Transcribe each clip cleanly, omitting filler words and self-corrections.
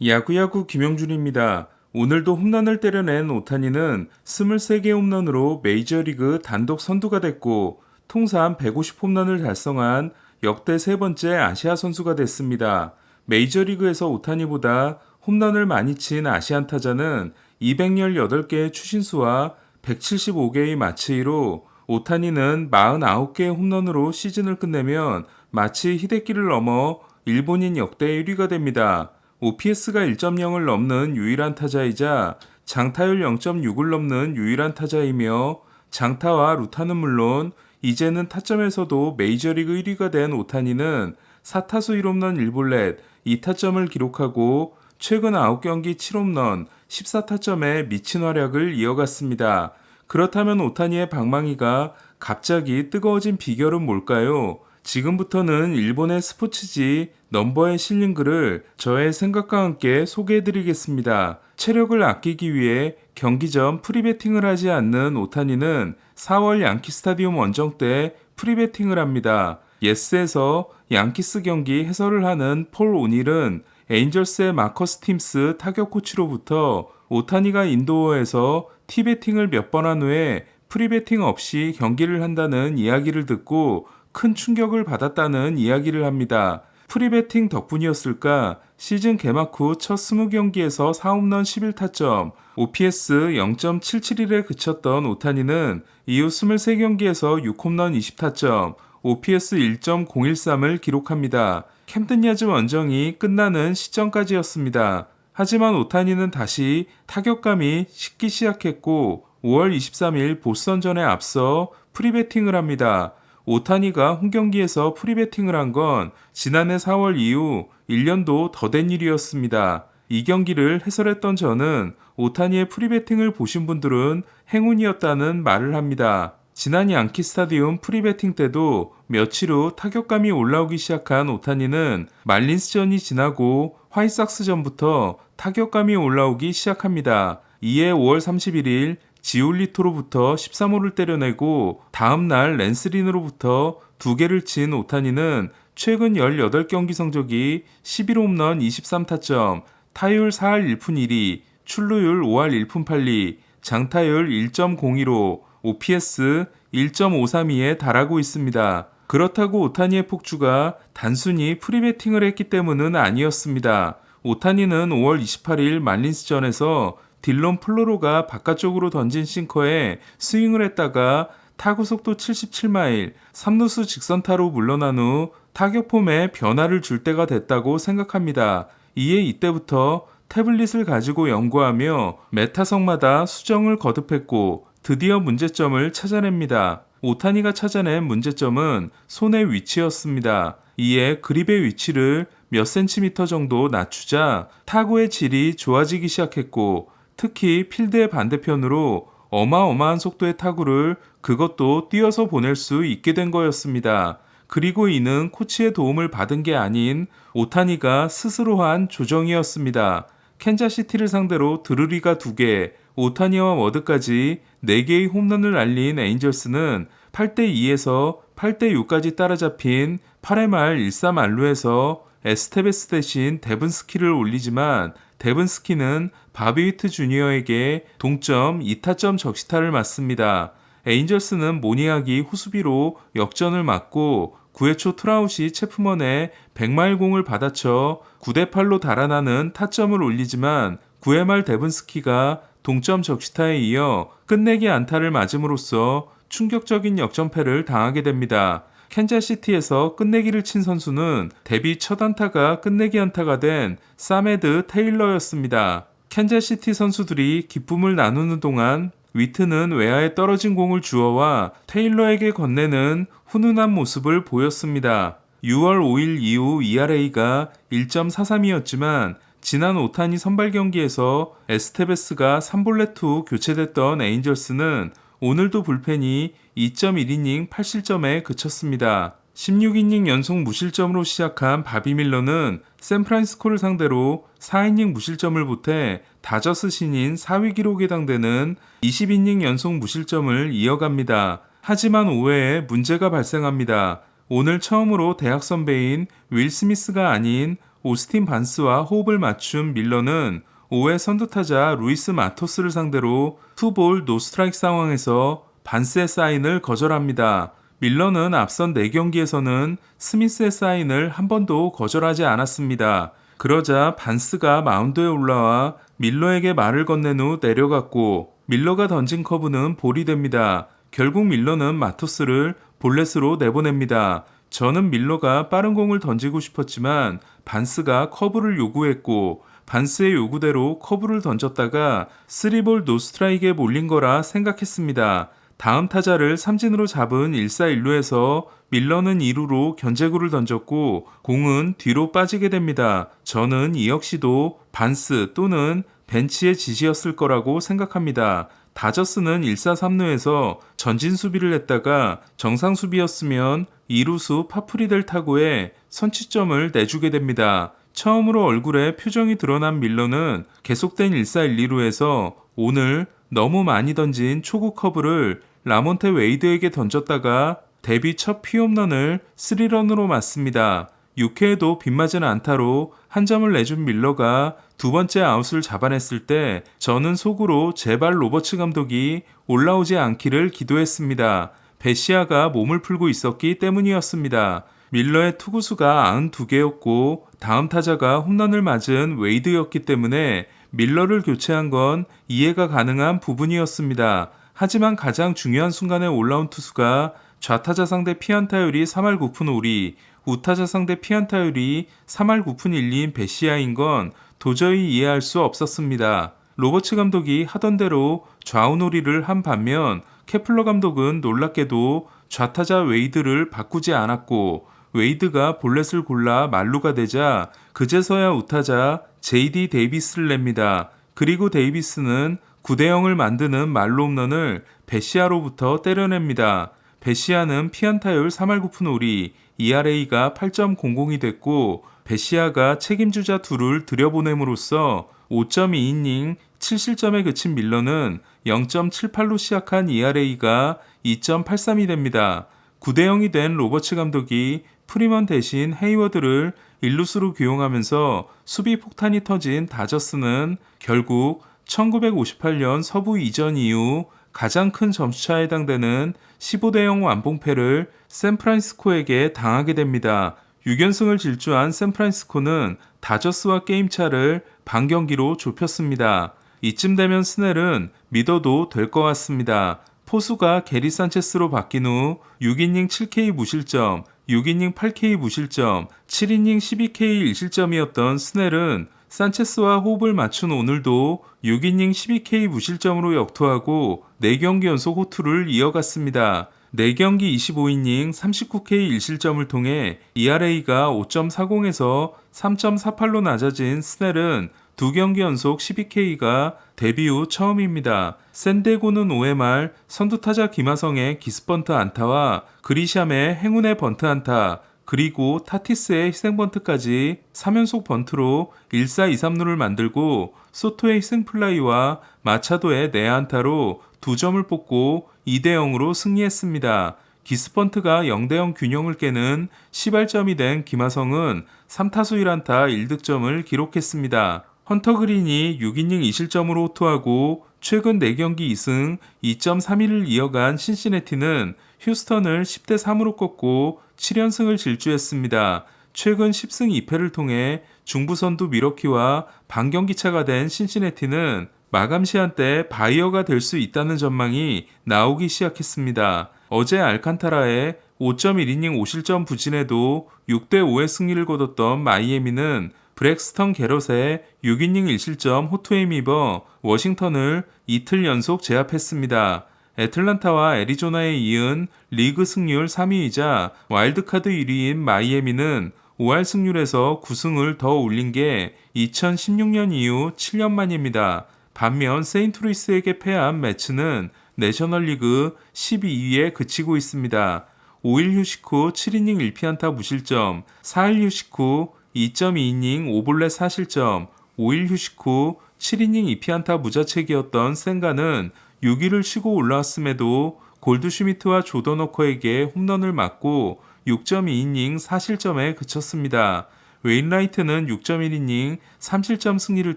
야구야구 김영준입니다. 오늘도 홈런을 때려낸 오타니는 23개 홈런으로 메이저리그 단독 선두가 됐고 통산 150 홈런을 달성한 역대 세 번째 아시아 선수가 됐습니다. 메이저리그에서 오타니보다 홈런을 많이 친 아시안 타자는 218개의 추신수와 175개의 마츠이로 오타니는 49개의 홈런으로 시즌을 끝내면 마치 히데키를 넘어 일본인 역대 1위가 됩니다. OPS가 1.0을 넘는 유일한 타자이자 장타율 0.6을 넘는 유일한 타자이며 장타와 루타는 물론 이제는 타점에서도 메이저리그 1위가 된 오타니는 4타수 1홈런 1볼넷 2타점을 기록하고 최근 9경기 7홈런 14타점의 미친 활약을 이어갔습니다. 그렇다면 오타니의 방망이가 갑자기 뜨거워진 비결은 뭘까요? 지금부터는 일본의 스포츠지 넘버에 실린 글을 저의 생각과 함께 소개해드리겠습니다. 체력을 아끼기 위해 경기 전 프리배팅을 하지 않는 오타니는 4월 양키 스타디움 원정 때 프리배팅을 합니다. 예스에서 양키스 경기 해설을 하는 폴 오닐은 에인절스의 마커스 팀스 타격 코치로부터 오타니가 인도어에서 티배팅을 몇 번 한 후에 프리배팅 없이 경기를 한다는 이야기를 듣고 큰 충격을 받았다는 이야기를 합니다. 프리배팅 덕분이었을까? 시즌 개막 후 첫 20경기에서 4홈런 11타점, OPS 0.771에 그쳤던 오타니는 이후 23경기에서 6홈런 20타점, OPS 1.013을 기록합니다. 캠든 야즈 원정이 끝나는 시점까지였습니다. 하지만 오타니는 다시 타격감이 식기 시작했고 5월 23일 보스턴전에 앞서 프리배팅을 합니다. 오타니가 홈경기에서 프리배팅을 한 건 지난해 4월 이후 1년도 더 된 일이었습니다. 이 경기를 해설했던 저는 오타니의 프리배팅을 보신 분들은 행운이었다는 말을 합니다. 지난 양키 스타디움 프리배팅 때도 며칠 후 타격감이 올라오기 시작한 오타니는 말린스전이 지나고 화이삭스전부터 타격감이 올라오기 시작합니다. 이에 5월 31일 지올리토로부터 13호를 때려내고 다음날 랜스린으로부터 2개를 친 오타니는 최근 18경기 성적이 11홈런 23타점, 타율 4할 1푼 1리, 출루율 5할 1푼 8리, 장타율 1.02로 OPS 1.532에 달하고 있습니다. 그렇다고 오타니의 폭주가 단순히 프리배팅을 했기 때문은 아니었습니다. 오타니는 5월 28일 말린스전에서 딜런 플로로가 바깥쪽으로 던진 싱커에 스윙을 했다가 타구 속도 77마일, 3루수 직선타로 물러난 후 타격 폼에 변화를 줄 때가 됐다고 생각합니다. 이에 이때부터 태블릿을 가지고 연구하며 메타석마다 수정을 거듭했고 드디어 문제점을 찾아냅니다. 오타니가 찾아낸 문제점은 손의 위치였습니다. 이에 그립의 위치를 몇 센티미터 정도 낮추자 타구의 질이 좋아지기 시작했고 특히 필드의 반대편으로 어마어마한 속도의 타구를 그것도 뛰어서 보낼 수 있게 된 거였습니다. 그리고 이는 코치의 도움을 받은 게 아닌 오타니가 스스로 한 조정이었습니다. 캔자시티를 상대로 드루리가 2개, 오타니와 워드까지 4개의 홈런을 날린 에인절스는 8대2에서 8대6까지 따라잡힌 8회 말 1-3안루에서 에스테베스 대신 데븐스키를 올리지만 데븐스키는 바비 위트 주니어에게 동점 2타점 적시타를 맞습니다. 에인절스는 모니악이 후수비로 역전을 맞고 9회 초 트라웃이 체프먼의 100마일 공을 받아쳐 9대8로 달아나는 타점을 올리지만 9회 말 데븐스키가 동점 적시타에 이어 끝내기 안타를 맞음으로써 충격적인 역전패를 당하게 됩니다. 캔자시티에서 끝내기를 친 선수는 데뷔 첫 안타가 끝내기 안타가 된 사메드 테일러였습니다. 캔자시티 선수들이 기쁨을 나누는 동안 위트는 외야에 떨어진 공을 주어와 테일러에게 건네는 훈훈한 모습을 보였습니다. 6월 5일 이후 ERA가 1.43이었지만 지난 오타니 선발 경기에서 에스테베스가 3볼넷 후 교체됐던 에인절스는 오늘도 불펜이 2.1이닝 8실점에 그쳤습니다. 16이닝 연속 무실점으로 시작한 바비 밀러는 샌프란시스코를 상대로 4이닝 무실점을 보태 다저스 신인 4위 기록에 해당되는 20이닝 연속 무실점을 이어갑니다. 하지만 5회에 문제가 발생합니다. 오늘 처음으로 대학 선배인 윌 스미스가 아닌 오스틴 반스와 호흡을 맞춘 밀러는 5회 선두타자 루이스 마토스를 상대로 투볼 노스트라이크 상황에서 반스의 사인을 거절합니다. 밀러는 앞선 4경기에서는 스미스의 사인을 한 번도 거절하지 않았습니다. 그러자 반스가 마운드에 올라와 밀러에게 말을 건넨 후 내려갔고 밀러가 던진 커브는 볼이 됩니다. 결국 밀러는 마토스를 볼넷으로 내보냅니다. 저는 밀러가 빠른 공을 던지고 싶었지만 반스가 커브를 요구했고 반스의 요구대로 커브를 던졌다가 3볼 노스트라이크에 몰린 거라 생각했습니다. 다음 타자를 삼진으로 잡은 1사1루에서 밀러는 2루로 견제구를 던졌고 공은 뒤로 빠지게 됩니다. 저는 이 역시도 반스 또는 벤치의 지시였을 거라고 생각합니다. 다저스는 1사 3루에서 전진 수비를 했다가 정상 수비였으면 2루수 파프리델 타구에 선취점을 내주게 됩니다. 처음으로 얼굴에 표정이 드러난 밀러는 계속된 1사 1, 2루에서 오늘 너무 많이 던진 초구 커브를 라몬테 웨이드에게 던졌다가 데뷔 첫 피홈런을 3런으로 맞습니다. 6회에도 빗맞은 안타로 한 점을 내준 밀러가 두 번째 아웃을 잡아냈을 때 저는 속으로 제발 로버츠 감독이 올라오지 않기를 기도했습니다. 베시아가 몸을 풀고 있었기 때문이었습니다. 밀러의 투구수가 92개였고 다음 타자가 홈런을 맞은 웨이드였기 때문에 밀러를 교체한 건 이해가 가능한 부분이었습니다. 하지만 가장 중요한 순간에 올라온 투수가 좌타자 상대 피안타율이 3할 9푼 5리, 우타자 상대 피안타율이 3할 9푼 1리인 베시아인 건 도저히 이해할 수 없었습니다. 로버츠 감독이 하던 대로 좌우놀이를 한 반면 케플러 감독은 놀랍게도 좌타자 웨이드를 바꾸지 않았고 웨이드가 볼넷을 골라 만루가 되자 그제서야 우타자 JD 데이비스를 냅니다. 그리고 데이비스는 9대0을 만드는 만루 홈런을 베시아로부터 때려냅니다. 베시아는 피안타율 3할 9푼 5리, ERA가 8.00이 됐고 베시아가 책임주자 둘을 들여보냄으로써 5.2이닝 7실점에 그친 밀러는 0.78로 시작한 ERA가 2.83이 됩니다. 9대0이 된 로버츠 감독이 프리먼 대신 헤이워드를 일루수로 규용하면서 수비 폭탄이 터진 다저스는 결국 1958년 서부 이전 이후 가장 큰 점수차에 해당되는 15대0 완봉패를 샌프란시스코에게 당하게 됩니다. 6연승을 질주한 샌프란시스코는 다저스와 게임차를 반경기로 좁혔습니다. 이쯤 되면 스넬은 믿어도 될 것 같습니다. 포수가 게리 산체스로 바뀐 후 6이닝 7K 무실점, 6이닝 8K 무실점, 7이닝 12K 1실점이었던 스넬은 산체스와 호흡을 맞춘 오늘도 6이닝 12K 무실점으로 역투하고 4경기 연속 호투를 이어갔습니다. 4경기 25이닝 39K 1실점을 통해 ERA가 5.40에서 3.48로 낮아진 스넬은 2경기 연속 12K가 데뷔 후 처음입니다. 샌디에고는 5회 말 선두타자 김하성의 기습번트 안타와 그리샴의 행운의 번트 안타, 그리고 타티스의 희생번트까지 3연속 번트로 1사 2삼루를 만들고 소토의 희생플라이와 마차도의 내야안타로 2점을 뽑고 2대0으로 승리했습니다. 기스번트가 0대0 균형을 깨는 시발점이 된 김하성은 3타수 1안타 1득점을 기록했습니다. 헌터 그린이 6이닝 2실점으로 호투하고 최근 4경기 2승 2.31을 이어간 신시내티는 휴스턴을 10대3으로 꺾고 7연승을 질주했습니다. 최근 10승 2패를 통해 중부선두 미러키와 반경기차가 된 신시내티는 마감 시한 때 바이어가 될 수 있다는 전망이 나오기 시작했습니다. 어제 알칸타라의 5.1이닝 5실점 부진에도 6대5의 승리를 거뒀던 마이애미는 브렉스턴 게럿의 6이닝 1실점 호투에 힘입어 워싱턴을 이틀 연속 제압했습니다. 애틀란타와 애리조나에 이은 리그 승률 3위이자 와일드카드 1위인 마이애미는 5할 승률에서 9승을 더 올린 게 2016년 이후 7년 만입니다. 반면 세인트루이스에게 패한 매츠는 내셔널리그 12위에 그치고 있습니다. 5일 휴식 후 7이닝 1피안타 무실점, 4일 휴식 후 2.2이닝 5볼넷 4실점, 5일 휴식 후 7이닝 2피안타 무자책이었던 센가는 6위를 쉬고 올라왔음에도 골드슈미트와 조던워커에게 홈런을 맞고 6.2이닝 4실점에 그쳤습니다. 웨인라이트는 6.1이닝 3실점 승리를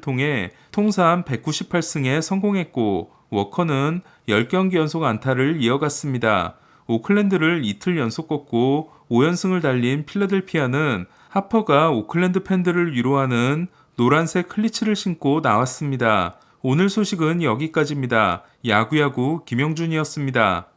통해 통산 198승에 성공했고 워커는 10경기 연속 안타를 이어갔습니다. 오클랜드를 이틀 연속 꺾고 5연승을 달린 필라델피아는 하퍼가 오클랜드 팬들을 위로하는 노란색 클리츠를 신고 나왔습니다. 오늘 소식은 여기까지입니다. 야구야구 김영준이었습니다.